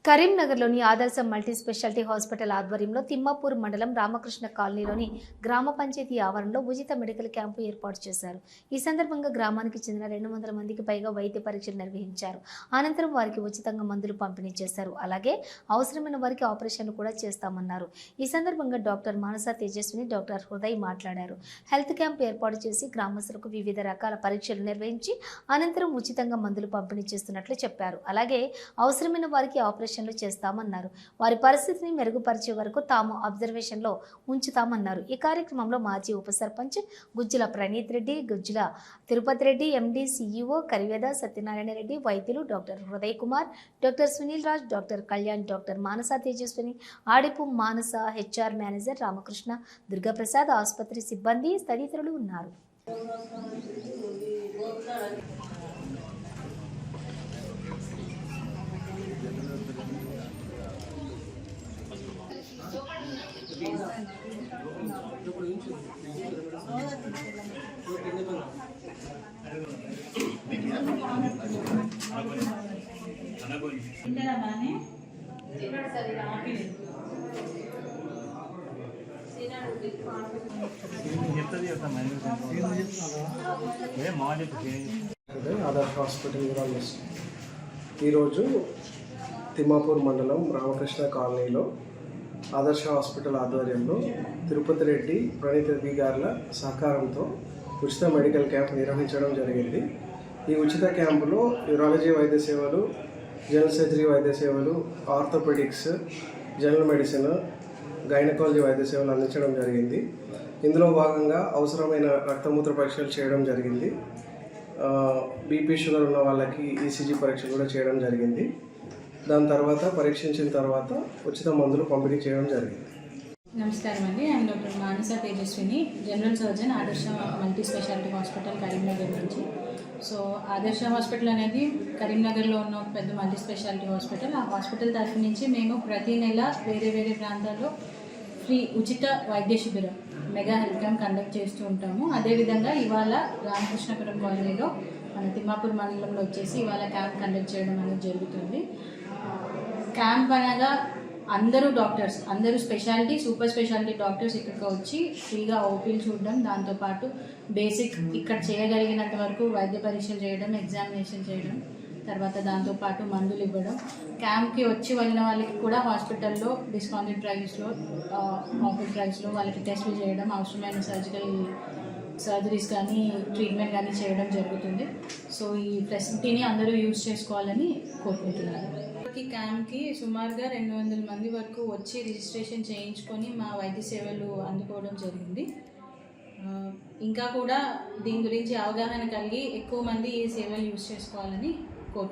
కరీంనగర్లోని ఆదర్శ multi speciality hospital ఆధ్వర్యంలో తిమ్మాపూర్ మండలం రామకృష్ణ కాలనీలోని గ్రామ పంచాయతీ ఆవరణలో ఉచిత మెడికల్ క్యాంపు ఏర్పాటు చేశారు. ఈ సందర్భంగా గ్రామానికి చెందిన 200 మందికి పైగా వైద్య పరీక్షలు నిర్వహించారు. అనంతరం వారికి ఉచితంగా మందులు పంపిణీ చేశారు. అలాగే అవసరమైన వారికి ఆపరేషన్లు కూడా చేస్తామన్నారు. ఈ సందర్భంగా డాక్టర్ మానస తేజస్విని, డాక్టర్ హృదయ్ మాట్లాడారు. హెల్త్ క్యాంప్ ఏర్పాటు చేసి గ్రామస్తులకు వివిధ రకాల పరీక్షలు నిర్వహించి అనంతరం ఉచితంగా మందులు పంపిణీ చేస్తున్నట్లు చెప్పారు. అలాగే అవసరమైన వారికి ఆపరేషన్ చేస్తామన్నారు. వారి పరిస్థితిని మెరుగుపరిచే వరకు తాము అబ్జర్వేషన్ లో ఉంచుతామన్నారు. ఈ కార్యక్రమంలో మాజీ ఉప సర్పంచ్ గుజ్జుల ప్రణీత్ రెడ్డి, గుజ్జుల తిరుపతి రెడ్డి, ఎండి, సిఇఓ కరివేద సత్యనారాయణ రెడ్డి, వైద్యులు doctor Hriday Kumar, doctor Sunil Raj, doctor Kalyan, doctor Manasa Tejaswini, Adipu Manasa, HR manager Ramakrishna, Durgaprasad, ఆసుపత్రి సిబ్బంది తదితరులు ఉన్నారు. ఆదర్శ హాస్పిటల్ కూడా ఈరోజు తిమ్మాపూర్ మండలం రామకృష్ణ కాలనీలో ఆదర్శ హాస్పిటల్ ఆధ్వర్యంలో తిరుపతి రెడ్డి, ప్రణీత్ రెడ్డి గారుల సహకారంతో ఉచిత మెడికల్ క్యాంప్ నిర్వహించడం జరిగింది. ఈ ఉచిత క్యాంపులో యూరాలజీ వైద్య సేవలు, జనరల్ సర్జరీ వైద్య సేవలు, ఆర్థోపెడిక్స్, జనరల్ మెడిసిన్, గైనకాలజీ వైద్య సేవలు అందించడం జరిగింది. ఇందులో భాగంగా అవసరమైన రక్తమూత్ర పరీక్షలు చేయడం జరిగింది. బీపీ, షుగర్ ఉన్న వాళ్ళకి ఈసీజీ పరీక్షలు కూడా చేయడం జరిగింది. దాని తర్వాత పరీక్షించిన తర్వాత ఉచిత మందులు పంపిణీ చేయడం జరిగింది. నమస్కారం అండి. I'm doctor Manasa Tejaswini, general surgeon, ఆదర్శ మల్టీ స్పెషాలిటీ హాస్పిటల్ కరీంనగర్ నుంచి. సో ఆదర్శ హాస్పిటల్ అనేది కరీంనగర్లో ఉన్న ఒక పెద్ద మల్టీ స్పెషాలిటీ హాస్పిటల్. ఆ హాస్పిటల్ తరఫు నుంచి మేము ప్రతి నెల వేరే వేరే ప్రాంతాల్లో ఉచిత వైద్య శిబిరం, మెగా హెల్త్ క్యాంప్ కండక్ట్ చేస్తూ ఉంటాము. అదేవిధంగా ఇవాళ రామకృష్ణపురం కాలనీలో మన తిమ్మాపూర్ మండలంలో వచ్చేసి ఇవాళ క్యాంప్ కండక్ట్ చేయడం అనేది జరుగుతుంది. క్యాంప్ అనగా అందరూ డాక్టర్స్, అందరూ స్పెషాలిటీ, సూపర్ స్పెషాలిటీ డాక్టర్స్ ఇక్కడికి వచ్చి ఫ్రీగా ఓపీలు చూడడం, దాంతోపాటు బేసిక్ ఇక్కడ చేయగలిగినంత వరకు వైద్య పరీక్షలు చేయడం, ఎగ్జామినేషన్ చేయడం, తర్వాత దాంతోపాటు మందులు ఇవ్వడం. క్యాంప్కి వచ్చి వెళ్ళిన వాళ్ళకి కూడా హాస్పిటల్లో డిస్కౌంటెడ్ ప్రైస్లో, ఆఫర్ ప్రైస్లో వాళ్ళకి టెస్టులు చేయడం, అవసరమైన సర్జరీస్ కానీ ట్రీట్మెంట్ కానీ చేయడం జరుగుతుంది. సో ఈ ఫెసిలిటీని అందరూ యూజ్ చేసుకోవాలని కోరుకుంటున్నారు. ఈ క్యాంప్కి సుమారుగా 200 మంది వరకు వచ్చి రిజిస్ట్రేషన్ చేయించుకొని మా వైద్య సేవలు అందుకోవడం జరిగింది. ఇంకా కూడా దీని గురించి అవగాహన కలిగి ఎక్కువ మంది ఈ సేవలు యూజ్ చేసుకోవాలని కోరుకుంటున్నాను.